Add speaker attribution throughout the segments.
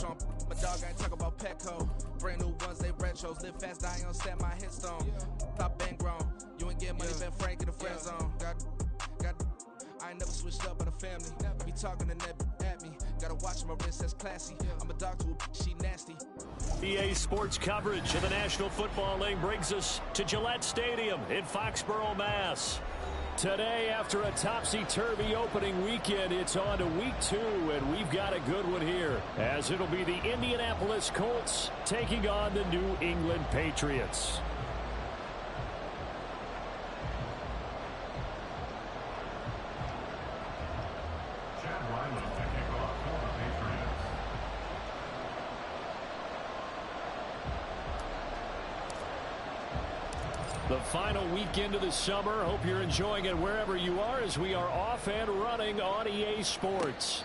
Speaker 1: Sean, my dog, I ain't talk about Petco. Brand new ones, they retros. Live fast, I ain't on set, my headstone. Top bang grown. You ain't get money, Ben Frank in the friend zone. I ain't never switched up on the family. Be talking to Neb at me. Gotta watch my wrist, that's classy. I'm a dog to a she nasty.
Speaker 2: EA Sports coverage of the National Football League brings us to Gillette Stadium in Foxborough, Mass. Today, after a topsy-turvy opening weekend, it's on to week 2, and we've got a good one here, as it'll be the Indianapolis Colts taking on the New England Patriots. The final weekend of the summer. Hope you're enjoying it wherever you are as we are off and running on EA Sports.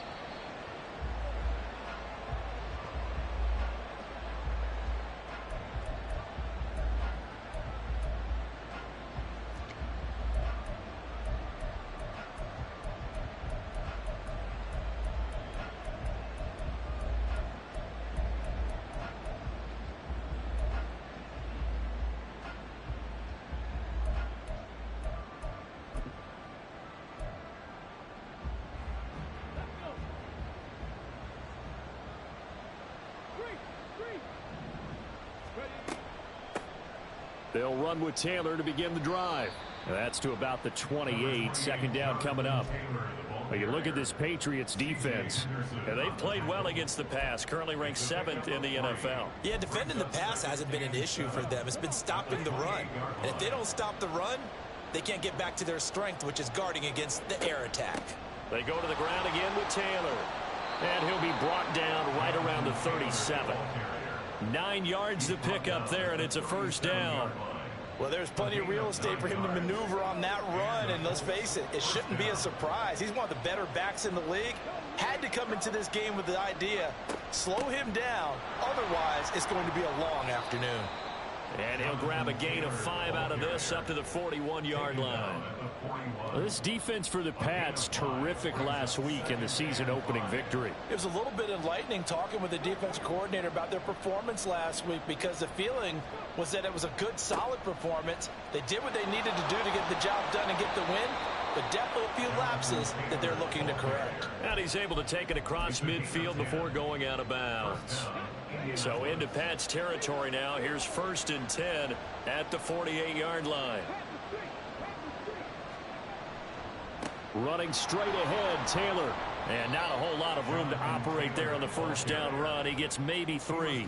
Speaker 2: They'll run with Taylor to begin the drive. That's to about the 28. Second down coming up. Well, you look at this Patriots defense, and they've played well against the pass, currently ranked 7th in the NFL.
Speaker 3: Yeah, defending the pass hasn't been an issue for them. It's been stopping the run. And if they don't stop the run, they can't get back to their strength, which is guarding against the air attack.
Speaker 2: They go to the ground again with Taylor. And he'll be brought down right around the 37. 9 yards to pick up there, and it's a first down.
Speaker 3: Well, there's plenty of real estate for him to maneuver on that run, and let's face it, it shouldn't be a surprise. He's one of the better backs in the league. Had to come into this game with the idea, slow him down, otherwise it's going to be a long afternoon.
Speaker 2: And he'll grab a gain of 5 out of this up to the 41-yard line. Well, this defense for the Pats, terrific last week in the season-opening victory.
Speaker 3: It was a little bit enlightening talking with the defense coordinator about their performance last week, because the feeling was that it was a good, solid performance. They did what they needed to do to get the job done and get the win, but definitely a few lapses that they're looking to correct.
Speaker 2: And he's able to take it across midfield before going out of bounds. So into Pat's territory now. Here's 1st and 10 at the 48-yard line. Running straight ahead, Taylor. And not a whole lot of room to operate there on the first down run. He gets maybe 3.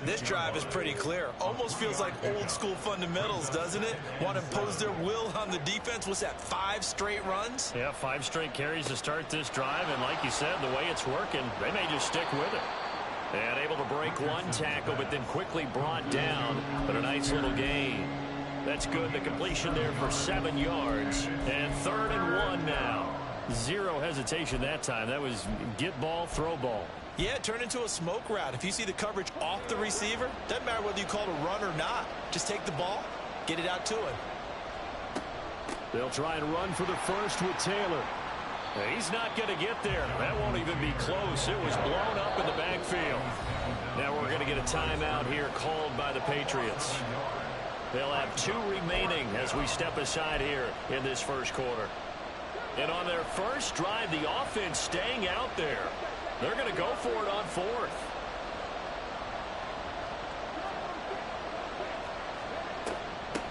Speaker 3: This drive is pretty clear. Almost feels like old school fundamentals, doesn't it? Want to impose their will on the defense. What's that, 5 straight runs?
Speaker 2: Yeah, 5 straight carries to start this drive. And like you said, the way it's working, they may just stick with it. And able to break one tackle, but then quickly brought down. But a nice little gain. That's good. The completion there for 7 yards. And 3rd and 1 now. Zero hesitation that time. That was get ball, throw ball.
Speaker 3: Yeah, it turned into a smoke route. If you see the coverage off the receiver, doesn't matter whether you call it a run or not. Just take the ball, get it out to him.
Speaker 2: They'll try and run for the first with Taylor. He's not going to get there. That won't even be close. It was blown up in the backfield. Now we're going to get a timeout here called by the Patriots. They'll have 2 remaining as we step aside here in this first quarter. And on their first drive, the offense staying out there. They're going to go for it on 4th.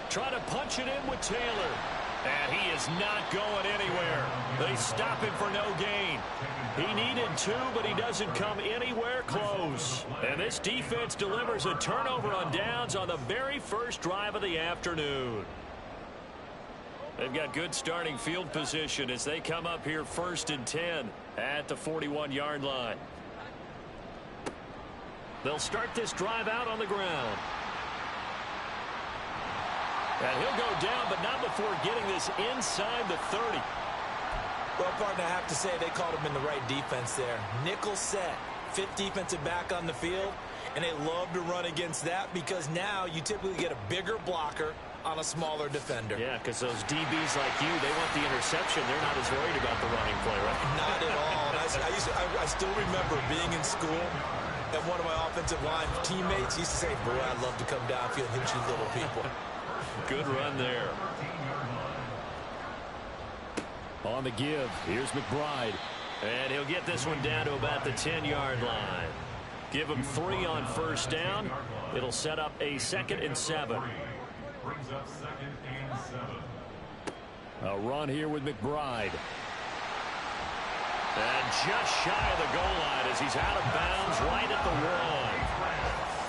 Speaker 2: Try to punch it in with Taylor. And he is not going anywhere. They stop him for no gain. He needed 2, but he doesn't come anywhere close. And this defense delivers a turnover on downs on the very first drive of the afternoon. They've got good starting field position as they come up here 1st and 10 at the 41-yard line. They'll start this drive out on the ground. And he'll go down, but not before getting this inside the 30.
Speaker 3: Well, partner, I have to say they called him in the right defense there. Nickel set, 5th defensive back on the field, and they love to run against that because now you typically get a bigger blocker on a smaller defender.
Speaker 2: Yeah, because those DBs like you, they want the interception. They're not as worried about the running play, right?
Speaker 3: Not at all. I still remember being in school, and one of my offensive line teammates used to say, boy, I'd love to come downfield and hit you little people.
Speaker 2: Good run there.
Speaker 4: On the give, here's McBride.
Speaker 2: And he'll get this one down to about the 10-yard line. Give him 3 on first down. It'll set up a 2nd and 7.
Speaker 5: Brings up 2nd and 7.
Speaker 4: A run here with McBride.
Speaker 2: And just shy of the goal line as he's out of bounds right at the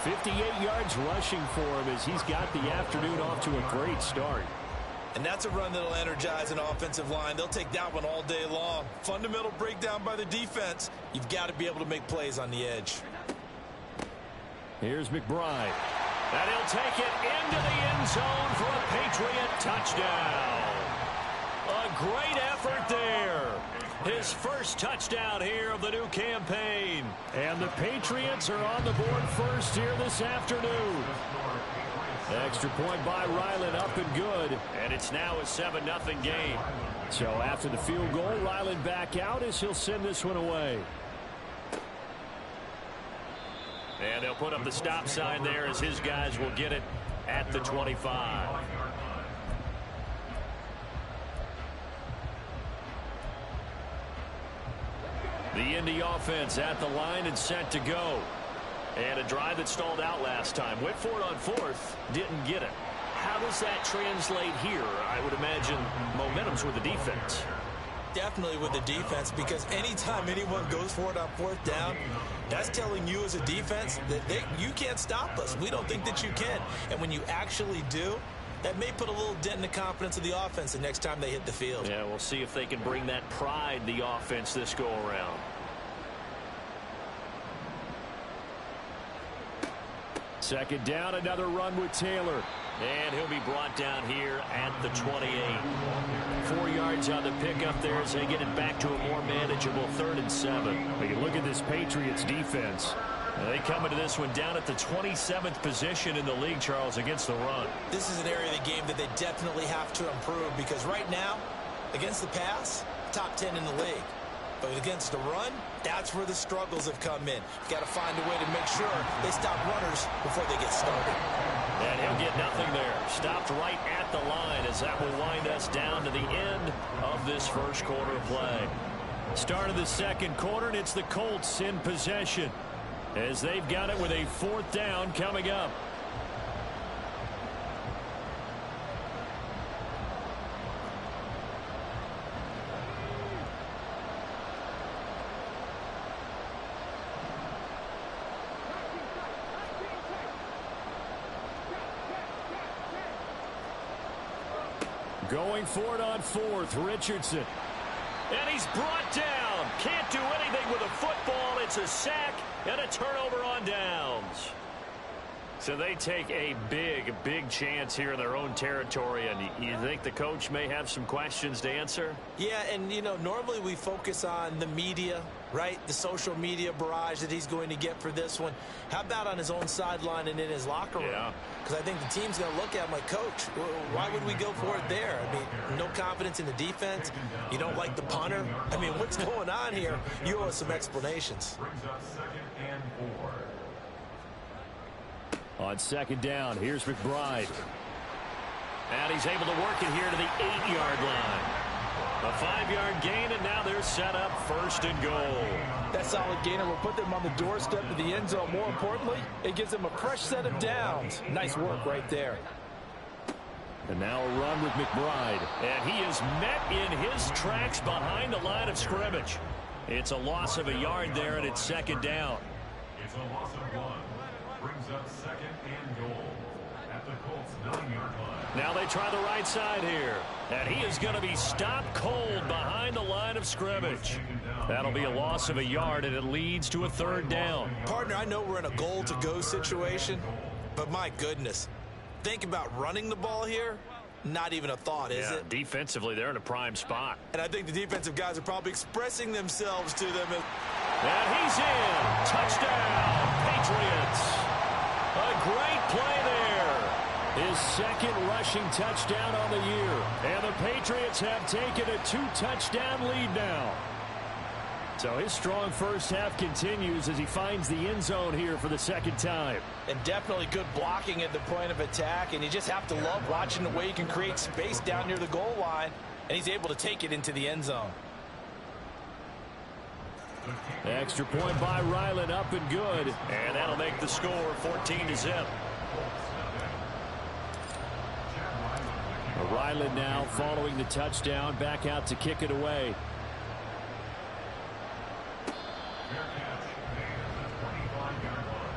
Speaker 2: 1.
Speaker 4: 58 yards rushing for him as he's got the afternoon off to a great start.
Speaker 3: And that's a run that'll energize an offensive line. They'll take that one all day long. Fundamental breakdown by the defense. You've got to be able to make plays on the edge.
Speaker 4: Here's McBride.
Speaker 2: And he'll take it into the end zone for a Patriot touchdown. A great effort there. His first touchdown here of the new campaign.
Speaker 4: And the Patriots are on the board first here this afternoon. Extra point by Ryland, up and good.
Speaker 2: And it's now a 7-0 game.
Speaker 4: So after the field goal, Ryland back out as he'll send this one away.
Speaker 2: And they'll put up the stop sign there as his guys will get it at the 25. The Indy offense at the line and set to go. And a drive that stalled out last time. Went for it on 4th. Didn't get it. How does that translate here? I would imagine momentum's with the defense.
Speaker 3: Definitely with the defense, because anytime anyone goes for it on 4th down, that's telling you as a defense that you can't stop us. We don't think that you can. And when you actually do, that may put a little dent in the confidence of the offense the next time they hit the field.
Speaker 2: Yeah, we'll see if they can bring that pride, the offense, this go around.
Speaker 4: Second down, another run with Taylor.
Speaker 2: And he'll be brought down here at the 28. 4 yards on the pickup there as they get it back to a more manageable 3rd and 7.
Speaker 4: But you look at this Patriots defense.
Speaker 2: They come into this one down at the 27th position in the league, Charles, against the run.
Speaker 3: This is an area of the game that they definitely have to improve, because right now, against the pass, top 10 in the league. But against the run, that's where the struggles have come in. Got to find a way to make sure they stop runners before they get started.
Speaker 2: And he'll get nothing there. Stopped right at the line as that will wind us down to the end of this first quarter of play.
Speaker 4: Start of the second quarter, and it's the Colts in possession as they've got it with a 4th down coming up. Going for it on 4th, Richardson.
Speaker 2: And he's brought down. Can't do anything with a football. It's a sack and a turnover on downs. So they take a big chance here in their own territory. And you think the coach may have some questions to answer?
Speaker 3: Yeah, and, you know, normally we focus on the media, right? The social media barrage that he's going to get for this one. How about on his own sideline and in his locker room?
Speaker 2: Yeah.
Speaker 3: Because I think the team's going to look at him like, Coach, why would we go for it there? I mean, no confidence in the defense. You don't like the punter. I mean, what's going on here? You owe us some explanations.
Speaker 5: Brings up 2nd and 4.
Speaker 4: On second down, here's McBride.
Speaker 2: And he's able to work it here to the 8-yard line. A 5-yard gain, and now they're set up 1st and goal.
Speaker 6: That solid gainer will put them on the doorstep of the end zone. More importantly, it gives them a fresh set of downs. Nice work right there.
Speaker 4: And now a run with McBride.
Speaker 2: And he is met in his tracks behind the line of scrimmage. It's a loss of a yard there, and it's 2nd down.
Speaker 5: It's a loss of 1. Brings up 2nd and goal at the Colts 9-yard line.
Speaker 2: Now they try the right side here. And he is going to be stopped cold behind the line of scrimmage. That'll be a loss of a yard, and it leads to a 3rd down.
Speaker 3: Partner, I know we're in a goal-to-go situation, but my goodness, think about running the ball here. Not even a thought, is it?
Speaker 2: Defensively, they're in a prime spot.
Speaker 3: And I think the defensive guys are probably expressing themselves to them.
Speaker 2: And he's in. Touchdown, Patriots. A great play there.
Speaker 4: His second rushing touchdown on the year. And the Patriots have taken a 2-touchdown lead now. So his strong first half continues as he finds the end zone here for the second time.
Speaker 3: And definitely good blocking at the point of attack. And you just have to love watching the way he can create space down near the goal line. And he's able to take it into the end zone.
Speaker 4: Extra point by Ryland, up and good.
Speaker 2: And that'll make the score 14-0.
Speaker 4: Ryland now following the touchdown, back out to kick it away.
Speaker 5: Fair catch made at the 25-yard line.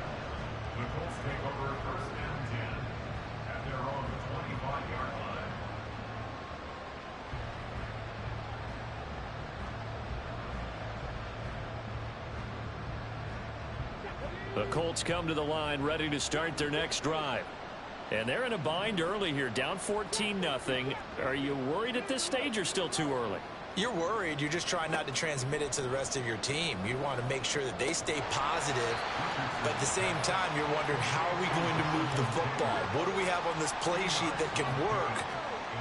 Speaker 5: The Colts take over first and 10 at their own 25-yard line.
Speaker 4: The Colts come to the line ready to start their next drive. And they're in a bind early here, down 14-0. Are you worried at this stage or still too early?
Speaker 3: You're worried. You're just trying not to transmit it to the rest of your team. You want to make sure that they stay positive. But at the same time, you're wondering, how are we going to move the football? What do we have on this play sheet that can work?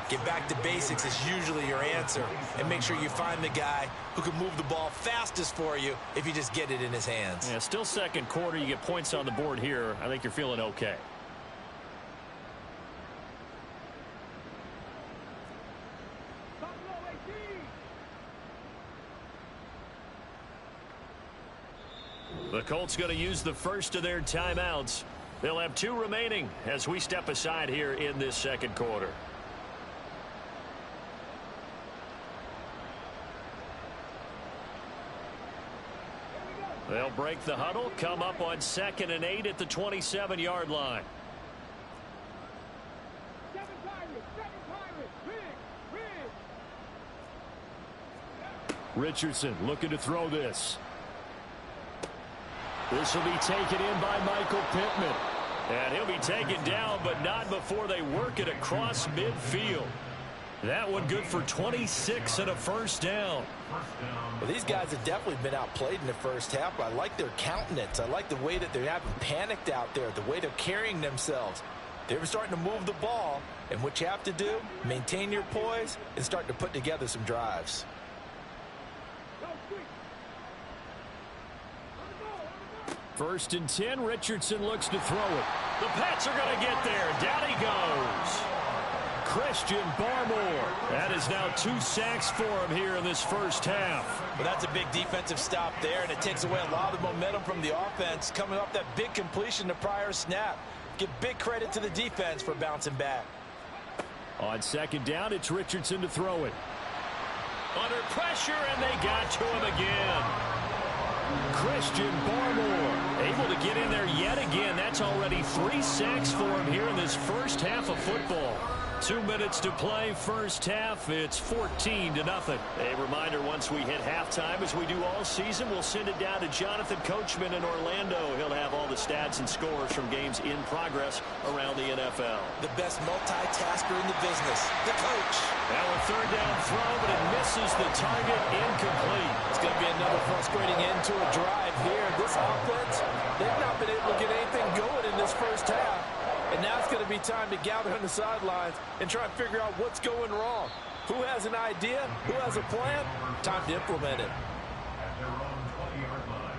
Speaker 3: Get back to basics is usually your answer. And make sure you find the guy who can move the ball fastest for you if you just get it in his hands.
Speaker 4: Yeah, still second quarter. You get points on the board here. I think you're feeling okay. The Colts going to use the first of their timeouts. They'll have 2 remaining as we step aside here in this second quarter. They'll break the huddle, come up on 2nd and 8 at the 27-yard line. Richardson looking to throw this. This will be taken in by Michael Pittman. And he'll be taken down, but not before they work it across midfield. That one good for 26 and a first down.
Speaker 3: Well, these guys have definitely been outplayed in the first half, but I like their countenance. I like the way that they haven't panicked out there, the way they're carrying themselves. They're starting to move the ball, and what you have to do, maintain your poise and start to put together some drives.
Speaker 4: First and 10, Richardson looks to throw it. The Pats are going to get there. Down he goes. Christian Barmore. That is now 2 sacks for him here in this first half.
Speaker 3: Well, that's a big defensive stop there, and it takes away a lot of the momentum from the offense coming off that big completion the prior snap. Give big credit to the defense for bouncing back.
Speaker 4: On second down, it's Richardson to throw it. Under pressure, and they got to him again. Christian Barmore able to get in there yet again. That's already 3 sacks for him here in this first half of football. 2 minutes to play first half. It's 14-0. A reminder, once we hit halftime, as we do all season, we'll send it down to Jonathan Coachman in Orlando. He'll have all the stats and scores from games in progress around the NFL.
Speaker 3: The best multitasker in the business, the coach.
Speaker 4: Now a third down throw, but it misses the target, incomplete.
Speaker 3: It's going to be another frustrating end to a drive here. This offense, they've not been able to get anything going in this first half. And now it's going to be time to gather on the sidelines and try and figure out what's going wrong. Who has an idea? Who has a plan? Time to implement it.
Speaker 5: At their own 20-yard line.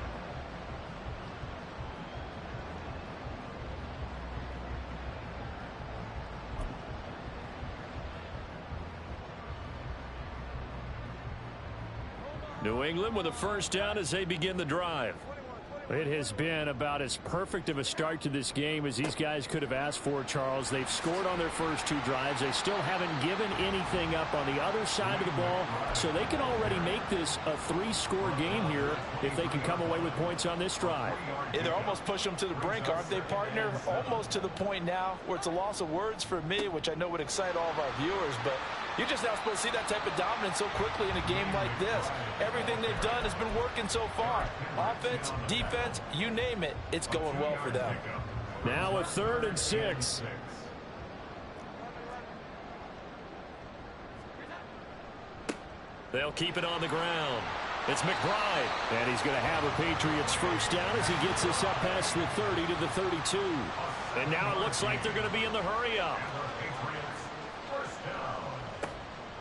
Speaker 4: New England with a first down as they begin the drive. It has been about as perfect of a start to this game as these guys could have asked for, Charles. They've scored on their first 2 drives. They still haven't given anything up on the other side of the ball, so they can already make this a 3-score game here if they can come away with points on this drive.
Speaker 3: Yeah, they're almost pushing them to the brink, aren't they, partner? Almost to the point now where it's a loss of words for me, which I know would excite all of our viewers, but you're just not supposed to see that type of dominance so quickly in a game like this. Everything they've done has been working so far. Offense, defense, you name it, it's going well for them.
Speaker 4: Now a 3rd and 6. They'll keep it on the ground.
Speaker 2: It's McBride. And he's going to have a Patriots first down as he gets this up past the 30 to the 32. And now it looks like they're going to be in the hurry up.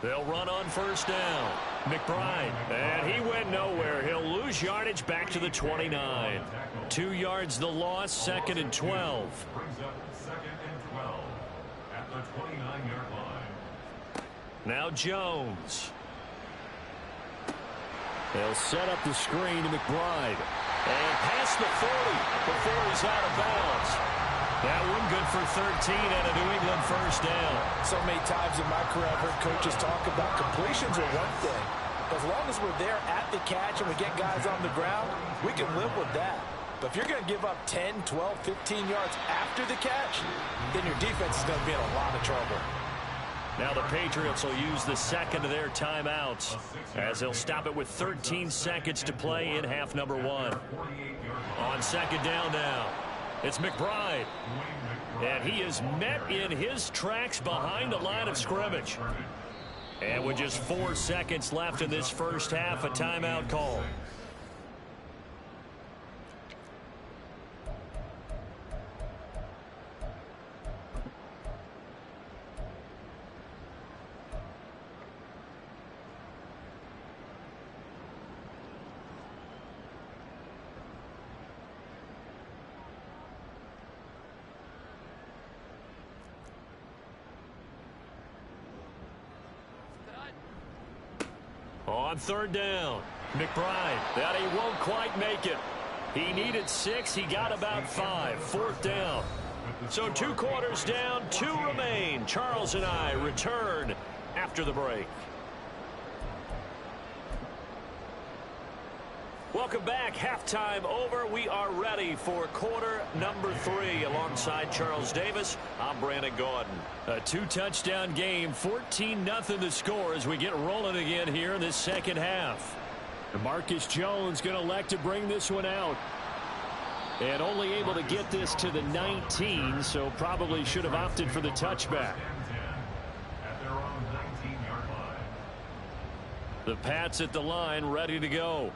Speaker 2: They'll run on first down. McBride. And he went nowhere. He'll lose yardage back to the 29. 2 yards the loss, 2nd and 12.
Speaker 5: Brings up 2nd and 12 at the 29-yard line.
Speaker 2: Now Jones. They'll set up the screen to McBride. And past the 40 before he's out of bounds. That one good for 13 and a New England first down.
Speaker 3: So many times in my career I've heard coaches talk about completions are one thing. As long as we're there at the catch and we get guys on the ground, we can live with that. But if you're going to give up 10, 12, 15 yards after the catch, then your defense is going to be in a lot of trouble.
Speaker 2: Now the Patriots will use the second of their timeouts as they'll stop it with 13 seconds to play in half number 1. On second down now, it's McBride. And he is met in his tracks behind the line of scrimmage. And with just 4 seconds left in this first half, a timeout call. On third down, McBride. That he won't quite make it. He needed 6. He got about 5. 4th down. So 2 quarters down, 2 remain. Charles and I return after the break. Welcome back. Halftime over. We are ready for quarter number 3 alongside Charles Davis. I'm Brandon Gordon. A 2-touchdown game, 14-0 the score as we get rolling again here in this second half. Marcus Jones going to elect to bring this one out. And only able to get this to the 19, so probably should have opted for the touchback. The Pats at the line ready to go.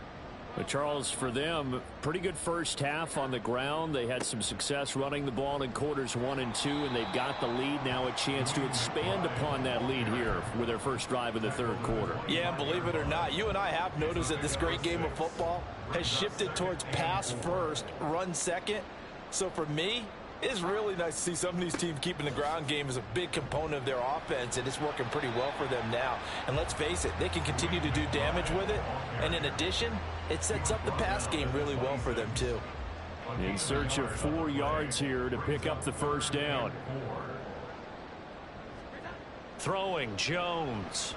Speaker 2: But Charles, for them, pretty good first half on the ground. They had some success running the ball in quarters 1 and 2, and they've got the lead now, a chance to expand upon that lead here with their first drive in the third quarter.
Speaker 3: Yeah, believe it or not, you and I have noticed that this great game of football has shifted towards pass first, run second. So for me, it's really nice to see some of these teams keeping the ground game as a big component of their offense, and it's working pretty well for them now. And let's face it, they can continue to do damage with it. And in addition, it sets up the pass game really well for them too.
Speaker 2: In search of 4 yards here to pick up the first down. Throwing Jones.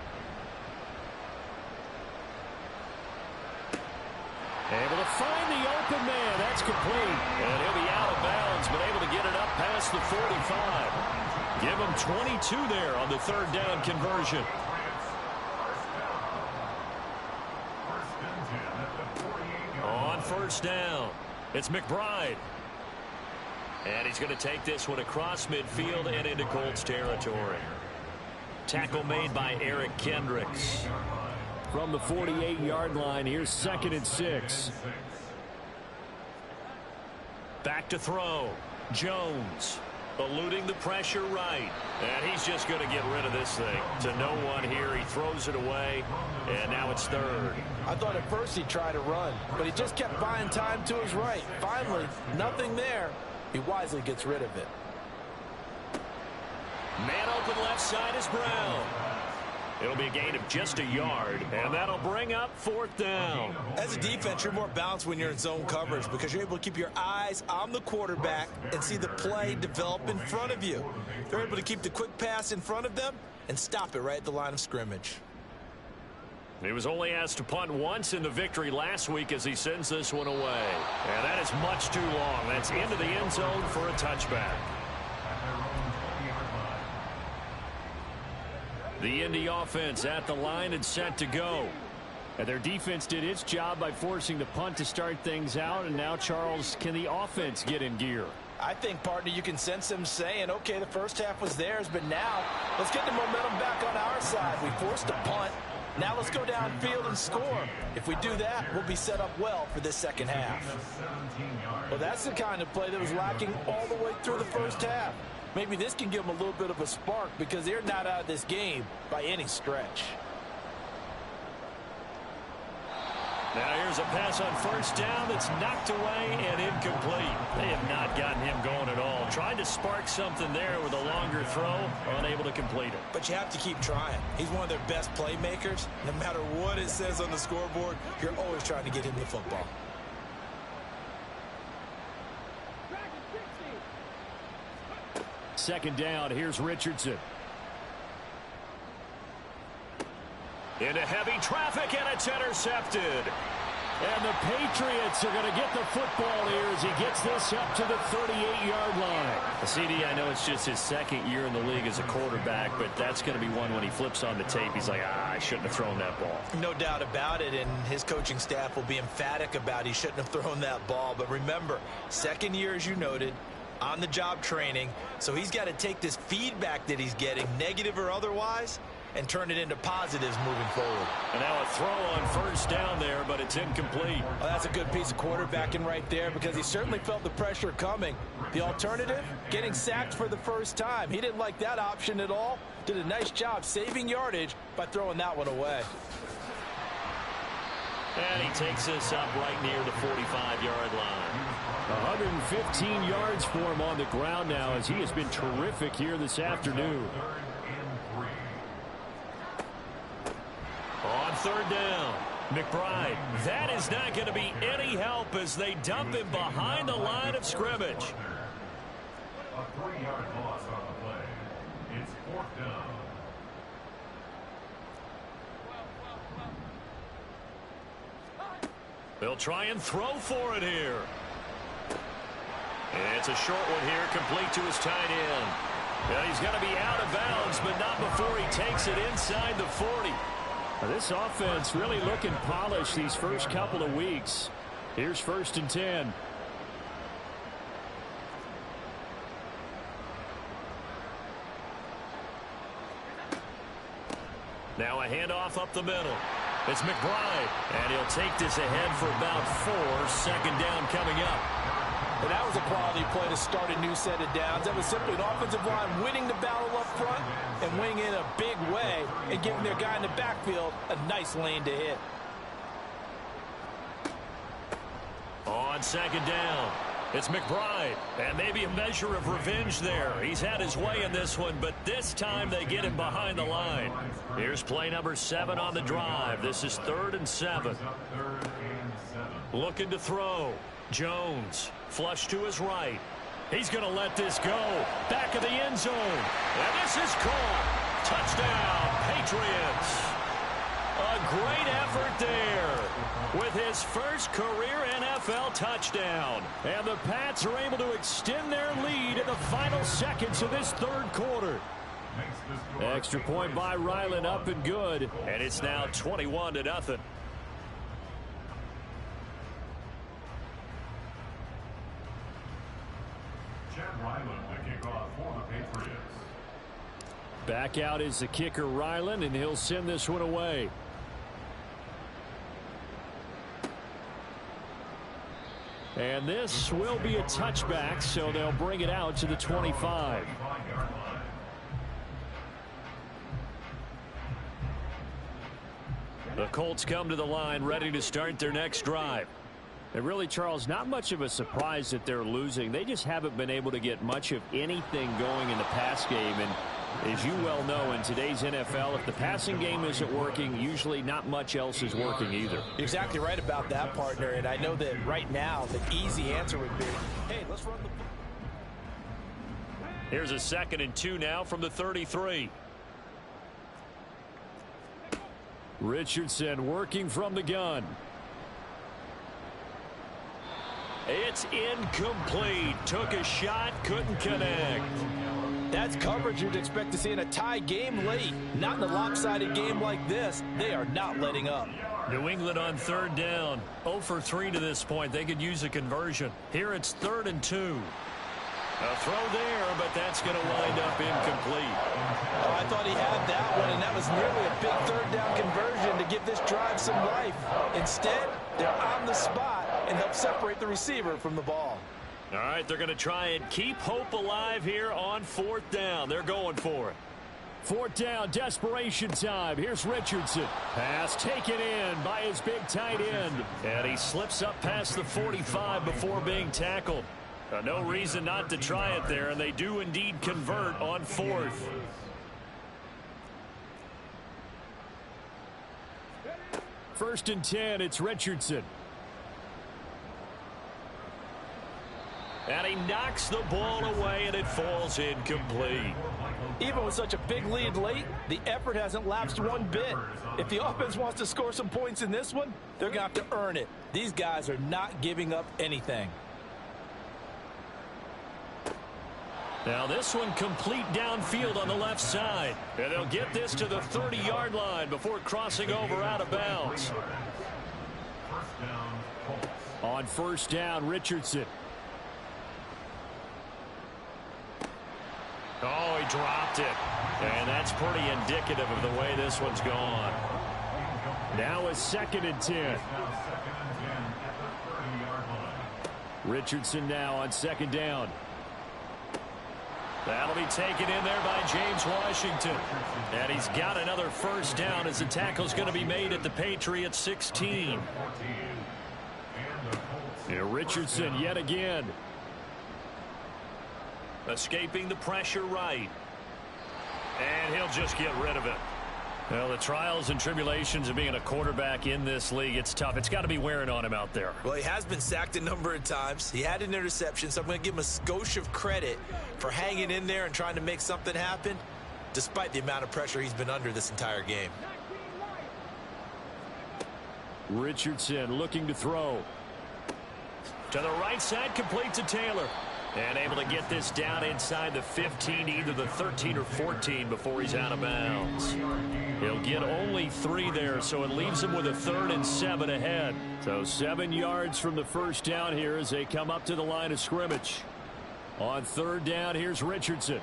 Speaker 2: Able to find the open man. That's complete. And he'll be out of bounds, but able to get it up past the 45. Give him 22 there on the third down conversion. On first down, it's McBride. And he's going to take this one across midfield and into Colts territory. Tackle made by Eric Kendricks. From the 48-yard line, here's 2nd and 6. Back to throw. Jones eluding the pressure right. And he's just going to get rid of this thing. To no one here. He throws it away. And now it's 3rd.
Speaker 3: I thought at first he'd try to run, but he just kept buying time to his right. Finally, nothing there. He wisely gets rid of it.
Speaker 2: Man open left side is Brown. It'll be a gain of just a yard, and that'll bring up 4th down.
Speaker 3: As a defense, you're more balanced when you're in zone coverage because you're able to keep your eyes on the quarterback and see the play develop in front of you. They're able to keep the quick pass in front of them and stop it right at the line of scrimmage.
Speaker 2: He was only asked to punt once in the victory last week as he sends this one away. And that is much too long. That's into the end zone for a touchback. The Indy offense at the line and set to go. And their defense did its job by forcing the punt to start things out. And now, Charles, can the offense get in gear?
Speaker 3: I think, partner, you can sense them saying, okay, the first half was theirs, but now let's get the momentum back on our side. We forced a punt. Now let's go downfield and score. If we do that, we'll be set up well for this second half. Well, that's the kind of play that was lacking all the way through the first half. Maybe this can give them a little bit of a spark because they're not out of this game by any stretch.
Speaker 2: Now here's a pass on first down that's knocked away and incomplete. They have not gotten him going at all. Tried to spark something there with a longer throw, unable to complete it.
Speaker 3: But you have to keep trying. He's one of their best playmakers. No matter what it says on the scoreboard, you're always trying to get him the football.
Speaker 4: Second down, here's Richardson.
Speaker 2: Into heavy traffic, and it's intercepted.
Speaker 4: And the Patriots are going to get the football here as he gets this up to the 38-yard line.
Speaker 2: CD, I know it's just his second year in the league as a quarterback, but that's going to be one when he flips on the tape. He's like, I shouldn't have thrown that ball.
Speaker 3: No doubt about it, and his coaching staff will be emphatic about he shouldn't have thrown that ball. But remember, second year, as you noted, on-the-job training, so he's got to take this feedback that he's getting, negative or otherwise, and turn it into positives moving forward.
Speaker 2: And now a throw on first down there, but it's incomplete.
Speaker 3: Well, that's a good piece of quarterbacking right there because he certainly felt the pressure coming. The alternative, getting sacked for the first time. He didn't like that option at all. Did a nice job saving yardage by throwing that one away.
Speaker 2: And he takes this up right near the 45-yard line.
Speaker 4: 115 yards for him on the ground now as he has been terrific here this afternoon.
Speaker 2: On third down, McBride. That is not going to be any help as they dump him behind the line of scrimmage.
Speaker 5: A 3-yard loss on the play. It's fourth down.
Speaker 2: They'll try and throw for it here. And it's a short one here, complete to his tight end. Well, he's going to be out of bounds, but not before he takes it inside the 40.
Speaker 4: This offense really looking polished these first couple of weeks. Here's first and 10.
Speaker 2: Now a handoff up the middle. It's McBride, and he'll take this ahead for about 4. Second down coming up.
Speaker 3: And that was a quality play to start a new set of downs. That was simply an offensive line winning the battle up front and winning in a big way and giving their guy in the backfield a nice lane to hit.
Speaker 2: On second down, it's McBride, and maybe a measure of revenge there. He's had his way in this one, but this time they get him behind the line. Here's play number 7 on the drive. This is 3rd and 7. Looking to throw. Jones, flush to his right. He's going to let this go. Back of the end zone. And this is caught. Touchdown, Patriots. A great effort there with his first career NFL touchdown. And the Pats are able to extend their lead in the final seconds of this third quarter.
Speaker 4: Extra point by Ryland, up and good.
Speaker 2: And it's now 21-0.
Speaker 4: Back out is the kicker, Ryland, and he'll send this one away. And this will be a touchback, so they'll bring it out to the 25.
Speaker 2: The Colts come to the line ready to start their next drive.
Speaker 4: And really, Charles, not much of a surprise that they're losing. They just haven't been able to get much of anything going in the pass game. And as you well know, in today's NFL, if the passing game isn't working, usually not much else is working either.
Speaker 3: You're exactly right about that, partner. And I know that right now the easy answer would be, hey, let's run the...
Speaker 2: Here's a 2nd and 2 now from the 33.
Speaker 4: Richardson working from the gun.
Speaker 2: It's incomplete. Took a shot, couldn't connect.
Speaker 3: That's coverage you'd expect to see in a tie game late. Not in a lopsided game like this. They are not letting up.
Speaker 2: New England on third down. 0 for 3 to this point. They could use a conversion. Here it's 3rd and 2. A throw there, but that's going to wind up incomplete.
Speaker 3: Oh, I thought he had that one, and that was nearly a big third down conversion to give this drive some life. Instead, they're on the spot and help separate the receiver from the ball.
Speaker 2: All right, they're going to try and keep hope alive here on 4th down. They're going for it.
Speaker 4: 4th down, desperation time. Here's Richardson. Pass taken in by his big tight end.
Speaker 2: And he slips up past the 45 before being tackled. No reason not to try it there, and they do indeed convert on 4th.
Speaker 4: First and 10, it's Richardson.
Speaker 2: And he knocks the ball away, and it falls incomplete.
Speaker 3: Even with such a big lead late, the effort hasn't lapsed one bit. If the offense wants to score some points in this one, they're going to have to earn it. These guys are not giving up anything.
Speaker 2: Now this one complete downfield on the left side. And they'll get this to the 30-yard line before crossing over out of bounds.
Speaker 4: On 1st down, Richardson.
Speaker 2: Oh, he dropped it. And that's pretty indicative of the way this one's gone.
Speaker 4: Now a 2nd and 10. Richardson now on 2nd down.
Speaker 2: That'll be taken in there by James Washington. And he's got another 1st down as the tackle's going to be made at the Patriots 16.
Speaker 4: And Richardson yet again.
Speaker 2: Escaping the pressure right. And he'll just get rid of it. Well, the trials and tribulations of being a quarterback in this league, it's tough. It's got to be wearing on him out there.
Speaker 3: Well, he has been sacked a number of times. He had an interception, so I'm going to give him a skosh of credit for hanging in there and trying to make something happen, despite the amount of pressure he's been under this entire game.
Speaker 4: Richardson looking to throw.
Speaker 2: To the right side, complete to Taylor. And able to get this down inside the 15, either the 13 or 14 before he's out of bounds. He'll get only 3 there, so it leaves him with a 3rd and 7 ahead.
Speaker 4: So 7 yards from the 1st down here as they come up to the line of scrimmage. On 3rd down, here's Richardson.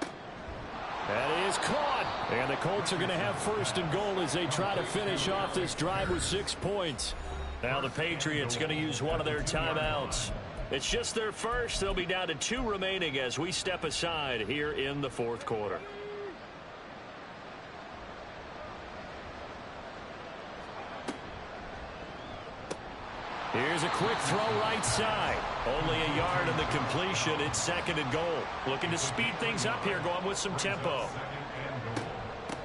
Speaker 4: That is caught. And the Colts are going to have 1st and goal as they try to finish off this drive with 6 points.
Speaker 2: Now the Patriots going to use one of their timeouts. It's just their first. They'll be down to 2 remaining as we step aside here in the 4th quarter.
Speaker 4: Here's a quick throw right side.
Speaker 2: Only a yard in the completion. It's 2nd and goal. Looking to speed things up here, going with some tempo.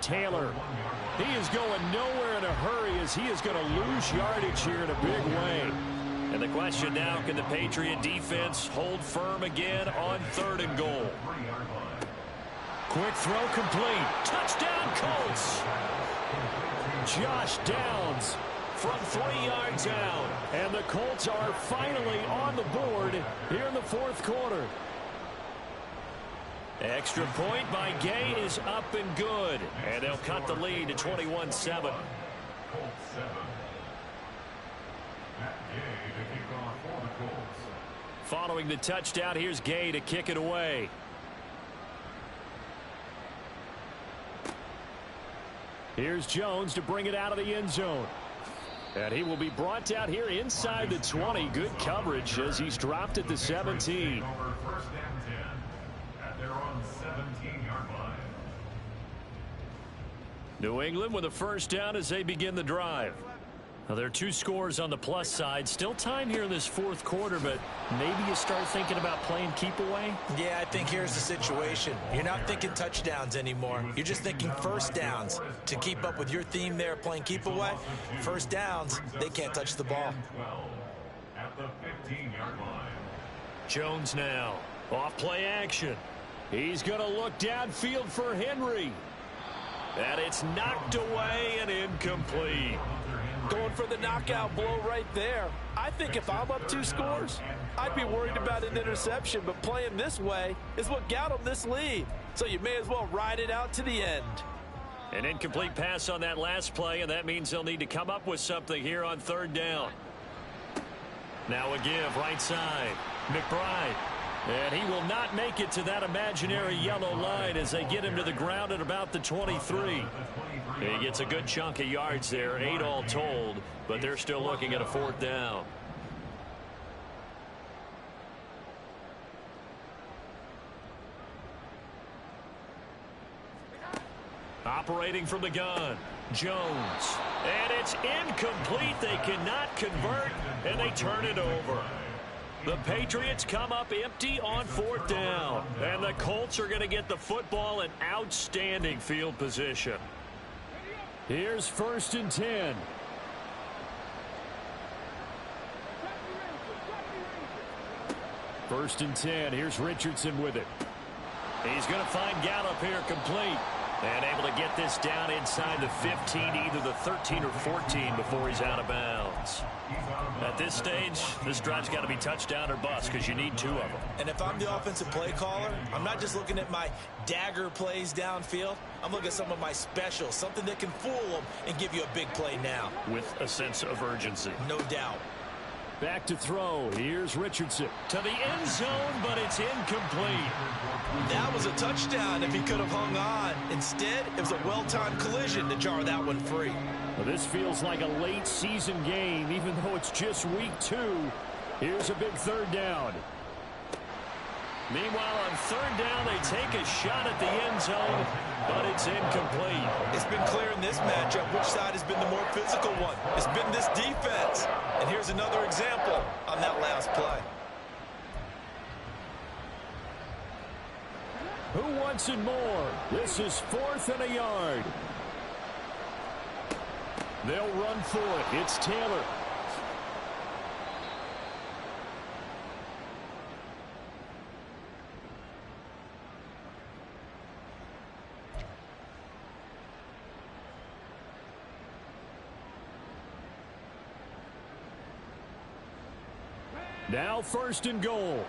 Speaker 4: Taylor. He is going nowhere in a hurry as he is going to lose yardage here in a big way.
Speaker 2: And the question now, can the Patriot defense hold firm again on 3rd and goal?
Speaker 4: Quick throw complete.
Speaker 2: Touchdown, Colts.
Speaker 4: Josh Downs
Speaker 2: from 3 yards out.
Speaker 4: And the Colts are finally on the board here in the 4th quarter.
Speaker 2: Extra point by Gay is up and good. And they'll cut the lead to 21-7.
Speaker 4: Following the touchdown, here's Gay to kick it away. Here's Jones to bring it out of the end zone. And he will be brought down here inside the 20. Good coverage as he's dropped at the 17.
Speaker 2: New England with a 1st down as they begin the drive. Now, there are 2 scores on the plus side. Still time here in this 4th quarter, but maybe you start thinking about playing keep away?
Speaker 3: Yeah, I think here's the situation. You're not thinking touchdowns anymore. You're just thinking 1st downs. To keep up with your theme there, playing keep away, 1st downs, they can't touch the ball.
Speaker 5: At the 15-yard line.
Speaker 2: Jones now. Off play action.
Speaker 4: He's going to look downfield for Henry.
Speaker 2: And it's knocked away and incomplete.
Speaker 3: Going for the knockout blow right there. I think if I'm up 2 scores, I'd be worried about an interception, but playing this way is what got them this lead. So you may as well ride it out to the end.
Speaker 2: An incomplete pass on that last play, and that means they'll need to come up with something here on 3rd down. Now a give right side. McBride.
Speaker 4: And he will not make it to that imaginary yellow line as they get him to the ground at about the 23. He gets a good chunk of yards there, 8 all told, but they're still looking at a 4th down. Operating from the gun, Jones. And it's incomplete. They cannot convert, and they turn it over. The Patriots come up empty on 4th down. And the Colts are going to get the football in outstanding field position. Here's 1st and 10. First and 10. Here's Richardson with it. He's going to find Gallup here complete. And able to get this down inside the 15, either the 13 or 14 before he's out of bounds. At this stage, this drive's got to be touchdown or bust because you need 2 of them.
Speaker 3: And if I'm the offensive play caller, I'm not just looking at my dagger plays downfield. I'm looking at some of my specials, something that can fool them and give you a big play now.
Speaker 4: With a sense of urgency.
Speaker 3: No doubt.
Speaker 4: Back to throw. Here's Richardson. To the end zone, but it's incomplete.
Speaker 3: That was a touchdown if he could have hung on. Instead, it was a well-timed collision to jar that one free.
Speaker 4: Well, this feels like a late season game, even though it's just week 2. Here's a big 3rd down. Meanwhile, on 3rd down, they take a shot at the end zone, but it's incomplete.
Speaker 3: It's been clear in this matchup which side has been the more physical one. It's been this defense. And here's another example on that last play.
Speaker 4: Who wants it more? This is 4th and a yard. They'll run for it. It's Taylor. Now 1st and goal.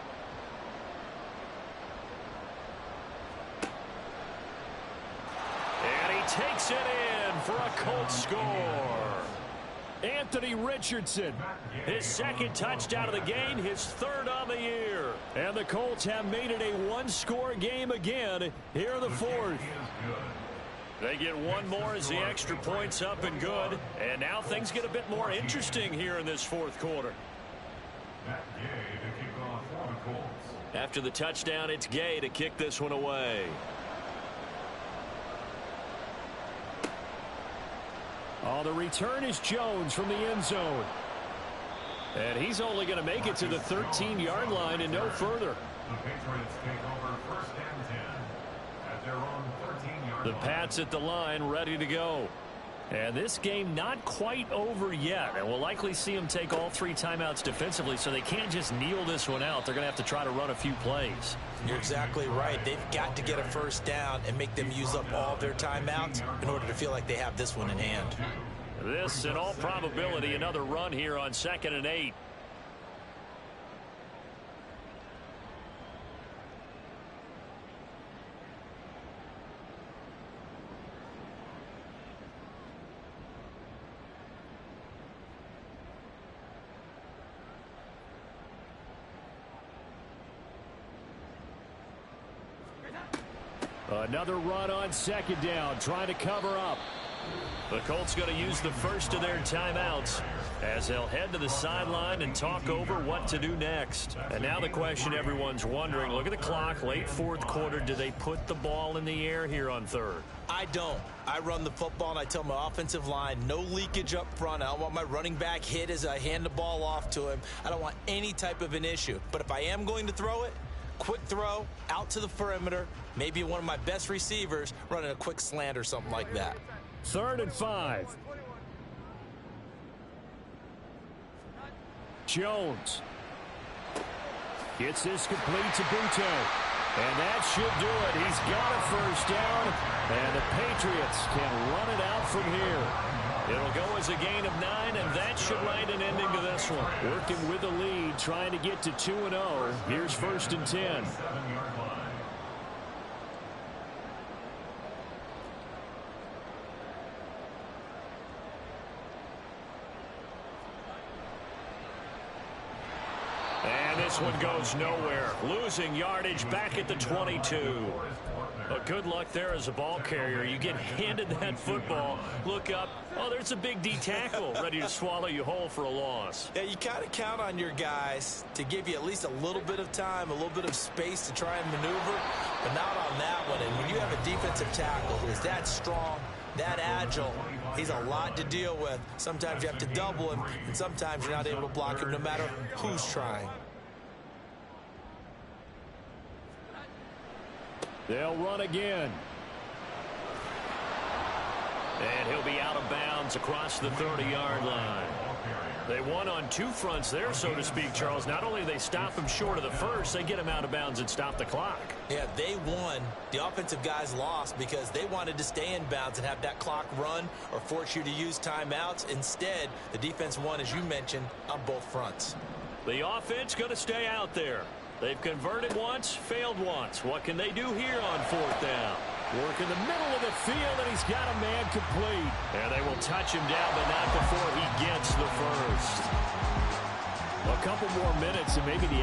Speaker 4: And he takes it in for a Colts score. Anthony Richardson, his 2nd touchdown of the game, his 3rd on the year. And the Colts have made it a 1-score game again here in the 4th. They get 1 more as the extra point's up and good. And now things get a bit more interesting here in this 4th quarter. After the touchdown, it's Gay to kick this one away. Oh, the return is Jones from the end zone. And he's only going to make it to the 13-yard line and no further.
Speaker 5: The Patriots take over 1st and 10 at their own 13-yard line.
Speaker 4: The Pats at the line, ready to go. And this game not quite over yet. And we'll likely see them take all 3 timeouts defensively, so they can't just kneel this one out. They're going to have to try to run a few plays.
Speaker 3: You're exactly right. They've got to get a 1st down and make them use up all their timeouts in order to feel like they have this one in hand.
Speaker 4: This, in all probability, another run here on 2nd and 8. Another run on 2nd down, trying to cover up. The Colts going to use the first of their timeouts as they'll head to the sideline and talk over what to do next. And now the question everyone's wondering, look at the clock, late 4th quarter. Do they put the ball in the air here on 3rd?
Speaker 3: I don't. I run the football, and I tell my offensive line, no leakage up front. I don't want my running back hit as I hand the ball off to him. I don't want any type of an issue. But if I am going to throw it, quick throw, out to the perimeter, maybe one of my best receivers running a quick slant or something like that.
Speaker 4: 3rd and 5. Jones gets this complete to Butte. And that should do it. He's got a 1st down, and the Patriots can run it out from here. It'll go as a gain of 9, and that should write an ending to this one. Working with the lead, trying to get to 2-0. Here's 1st and 10. And this
Speaker 2: one goes nowhere. Losing yardage back at the 22. But good luck there as a ball carrier. You get handed that football, look up, oh, there's a big D tackle ready to swallow you whole for a loss.
Speaker 3: Yeah, you kind of count on your guys to give you at least a little bit of time, a little bit of space to try and maneuver, but not on that one. And when you have a defensive tackle who is that strong, that agile, he's a lot to deal with. Sometimes you have to double him, and sometimes you're not able to block him no matter who's trying.
Speaker 4: They'll run again.
Speaker 2: And he'll be out of bounds across the 30-yard line. They won on two fronts there, so to speak, Charles. Not only do they stop him short of the first, they get him out of bounds and stop the clock.
Speaker 3: Yeah, they won. The offensive guys lost because they wanted to stay in bounds and have that clock run or force you to use timeouts. Instead, the defense won, as you mentioned, on both fronts.
Speaker 2: The offense going to stay out there. They've converted once, failed once. What can they do here on fourth down?
Speaker 4: Work in the middle of the field, and he's got a man complete.
Speaker 2: And they will touch him down, but not before he gets the first.
Speaker 4: A couple more minutes, and maybe the